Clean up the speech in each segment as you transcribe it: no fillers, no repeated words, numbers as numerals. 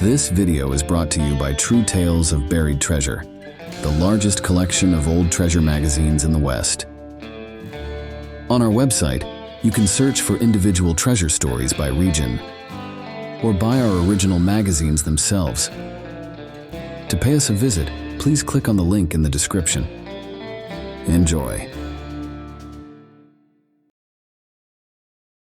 This video is brought to you by True Tales of Buried Treasure, the largest collection of old treasure magazines in the West. On our website, you can search for individual treasure stories by region, or buy our original magazines themselves. To pay us a visit, please click on the link in the description. Enjoy.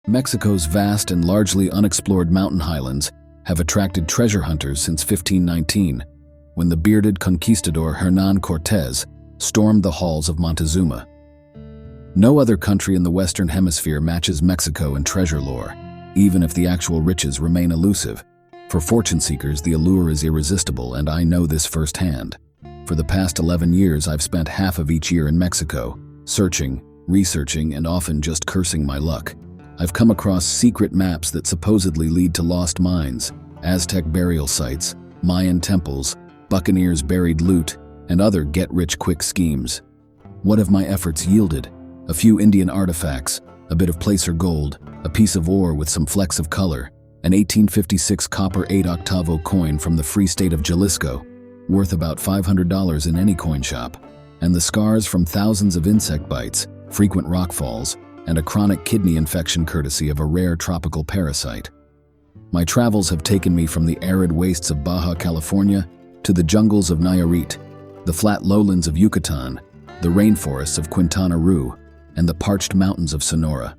Mexico's vast and largely unexplored mountain highlands have attracted treasure hunters since 1519, when the bearded conquistador Hernán Cortés stormed the halls of Montezuma. No other country in the Western Hemisphere matches Mexico in treasure lore, even if the actual riches remain elusive. For fortune seekers, the allure is irresistible, and I know this firsthand. For the past 11 years, I've spent half of each year in Mexico, searching, researching, and often just cursing my luck. I've come across secret maps that supposedly lead to lost mines, Aztec burial sites, Mayan temples, buccaneers' buried loot, and other get-rich-quick schemes. What have my efforts yielded? A few Indian artifacts, a bit of placer gold, a piece of ore with some flecks of color, an 1856 copper 8-octavo coin from the Free State of Jalisco, worth about $500 in any coin shop, and the scars from thousands of insect bites, frequent rockfalls, and a chronic kidney infection courtesy of a rare tropical parasite. My travels have taken me from the arid wastes of Baja California to the jungles of Nayarit, the flat lowlands of Yucatan, the rainforests of Quintana Roo, and the parched mountains of Sonora.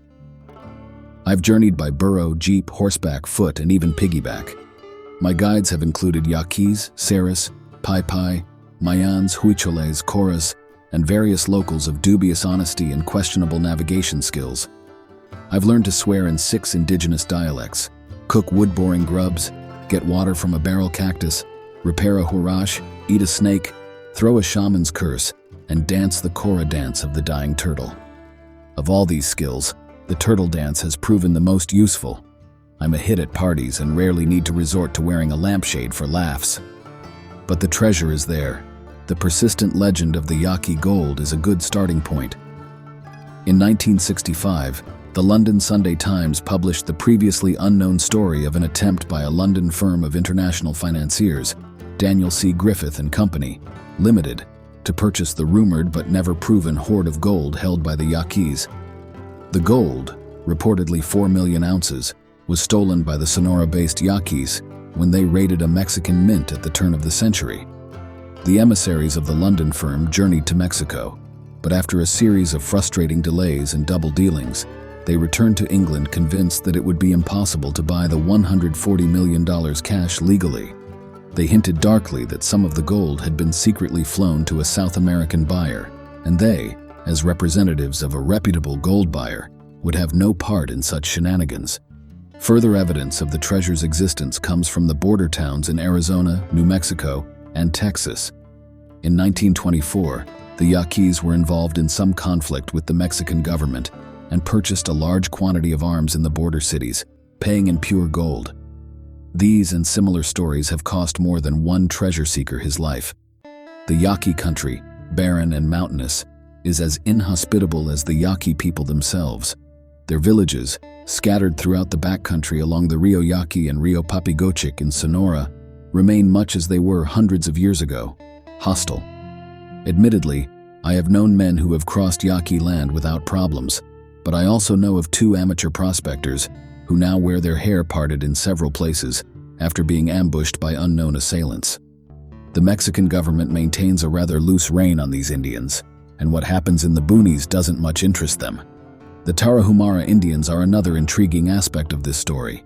I've journeyed by burro, jeep, horseback, foot, and even piggyback. My guides have included Yaquis, Seris, Pai, Mayans, Huicholes, Coras, and various locals of dubious honesty and questionable navigation skills. I've learned to swear in 6 indigenous dialects, cook wood-boring grubs, get water from a barrel cactus, repair a hurash, eat a snake, throw a shaman's curse, and dance the Cora dance of the dying turtle. Of all these skills, the turtle dance has proven the most useful. I'm a hit at parties and rarely need to resort to wearing a lampshade for laughs. But the treasure is there. The persistent legend of the Yaqui gold is a good starting point. In 1965, the London Sunday Times published the previously unknown story of an attempt by a London firm of international financiers, Daniel C. Griffith and Company, Limited, to purchase the rumored but never proven hoard of gold held by the Yaquis. The gold, reportedly 4 million ounces, was stolen by the Sonora-based Yaquis when they raided a Mexican mint at the turn of the century. The emissaries of the London firm journeyed to Mexico, but after a series of frustrating delays and double dealings, they returned to England convinced that it would be impossible to buy the $140 million cash legally. They hinted darkly that some of the gold had been secretly flown to a South American buyer, and they, as representatives of a reputable gold buyer, would have no part in such shenanigans. Further evidence of the treasure's existence comes from the border towns in Arizona, New Mexico, and Texas. In 1924, the Yaquis were involved in some conflict with the Mexican government and purchased a large quantity of arms in the border cities, paying in pure gold. These and similar stories have cost more than one treasure seeker his life. The Yaqui country, barren and mountainous, is as inhospitable as the Yaqui people themselves. Their villages, scattered throughout the backcountry along the Rio Yaqui and Rio Papigochic in Sonora, remain much as they were hundreds of years ago, hostile. Admittedly, I have known men who have crossed Yaqui land without problems, but I also know of 2 amateur prospectors who now wear their hair parted in several places after being ambushed by unknown assailants. The Mexican government maintains a rather loose rein on these Indians, and what happens in the boonies doesn't much interest them. The Tarahumara Indians are another intriguing aspect of this story.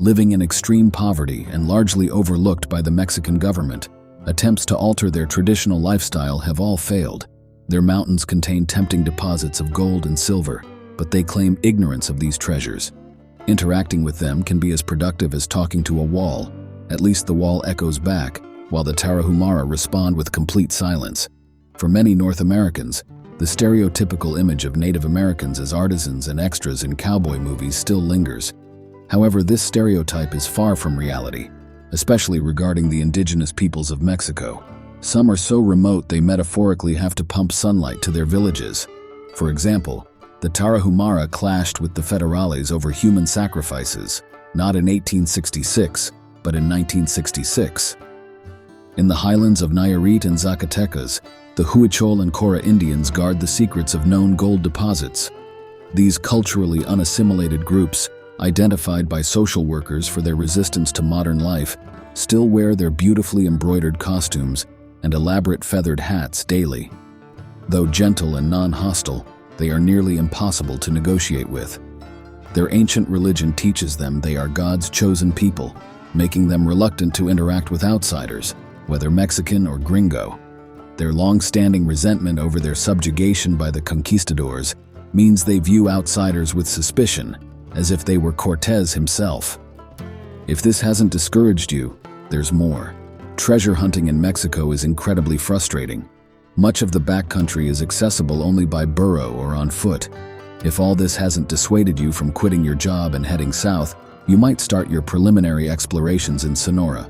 Living in extreme poverty and largely overlooked by the Mexican government, attempts to alter their traditional lifestyle have all failed. Their mountains contain tempting deposits of gold and silver, but they claim ignorance of these treasures. Interacting with them can be as productive as talking to a wall. At least the wall echoes back, while the Tarahumara respond with complete silence. For many North Americans, the stereotypical image of Native Americans as artisans and extras in cowboy movies still lingers. However, this stereotype is far from reality, especially regarding the indigenous peoples of Mexico. Some are so remote they metaphorically have to pump sunlight to their villages. For example, the Tarahumara clashed with the Federales over human sacrifices, not in 1866, but in 1966. In the highlands of Nayarit and Zacatecas, the Huichol and Cora Indians guard the secrets of known gold deposits. These culturally unassimilated groups, identified by social workers for their resistance to modern life, still wear their beautifully embroidered costumes and elaborate feathered hats daily. Though gentle and non-hostile, they are nearly impossible to negotiate with. Their ancient religion teaches them they are God's chosen people, making them reluctant to interact with outsiders, whether Mexican or gringo. Their long-standing resentment over their subjugation by the conquistadors means they view outsiders with suspicion, as if they were Cortés himself. If this hasn't discouraged you, there's more. Treasure hunting in Mexico is incredibly frustrating. Much of the backcountry is accessible only by burro or on foot. If all this hasn't dissuaded you from quitting your job and heading south, you might start your preliminary explorations in Sonora.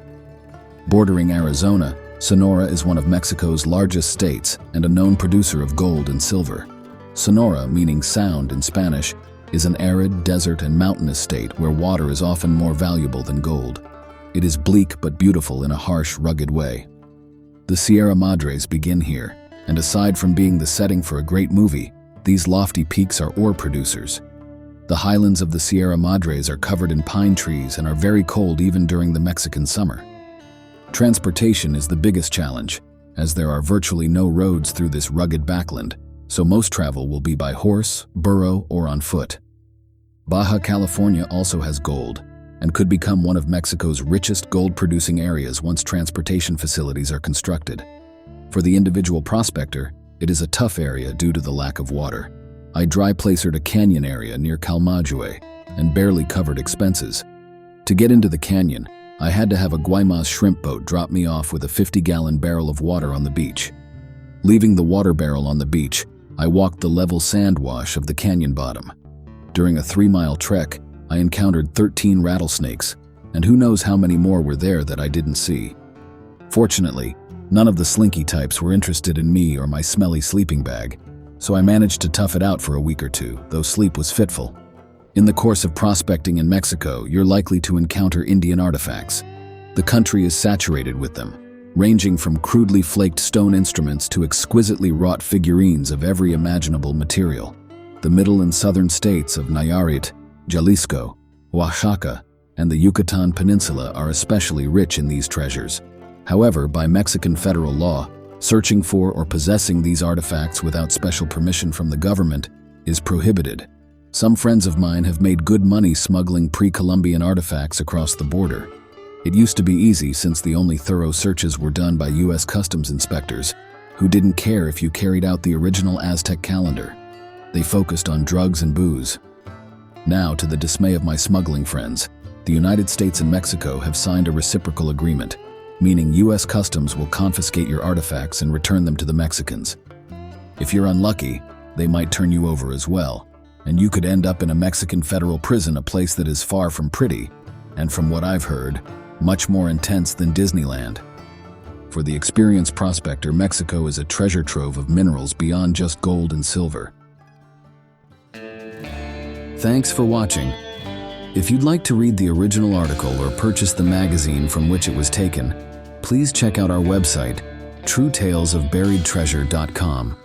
Bordering Arizona, Sonora is one of Mexico's largest states and a known producer of gold and silver. Sonora, meaning sound in Spanish, is an arid, desert, and mountainous state where water is often more valuable than gold. It is bleak but beautiful in a harsh, rugged way. The Sierra Madres begin here, and aside from being the setting for a great movie, these lofty peaks are ore producers. The highlands of the Sierra Madres are covered in pine trees and are very cold even during the Mexican summer. Transportation is the biggest challenge, as there are virtually no roads through this rugged backland, so most travel will be by horse, burro, or on foot. Baja California also has gold, and could become one of Mexico's richest gold-producing areas once transportation facilities are constructed. For the individual prospector, it is a tough area due to the lack of water. I dry placered a canyon area near Calmajue and barely covered expenses. To get into the canyon, I had to have a Guaymas shrimp boat drop me off with a 50-gallon barrel of water on the beach. Leaving the water barrel on the beach, I walked the level sand wash of the canyon bottom. During a 3-mile trek, I encountered 13 rattlesnakes, and who knows how many more were there that I didn't see. Fortunately, none of the slinky types were interested in me or my smelly sleeping bag, so I managed to tough it out for a week or two, though sleep was fitful. In the course of prospecting in Mexico, you're likely to encounter Indian artifacts. The country is saturated with them, ranging from crudely flaked stone instruments to exquisitely wrought figurines of every imaginable material. The middle and southern states of Nayarit, Jalisco, Oaxaca, and the Yucatan Peninsula are especially rich in these treasures. However, by Mexican federal law, searching for or possessing these artifacts without special permission from the government is prohibited. Some friends of mine have made good money smuggling pre-Columbian artifacts across the border. It used to be easy since the only thorough searches were done by U.S. Customs inspectors, who didn't care if you carried out the original Aztec calendar. They focused on drugs and booze. Now, to the dismay of my smuggling friends, the United States and Mexico have signed a reciprocal agreement, meaning U.S. Customs will confiscate your artifacts and return them to the Mexicans. If you're unlucky, they might turn you over as well, and you could end up in a Mexican federal prison, a place that is far from pretty, and from what I've heard, much more intense than Disneyland. For the experienced prospector, Mexico is a treasure trove of minerals beyond just gold and silver. Thanks for watching. If you'd like to read the original article or purchase the magazine from which it was taken, please check out our website, truetalesofburiedtreasure.com.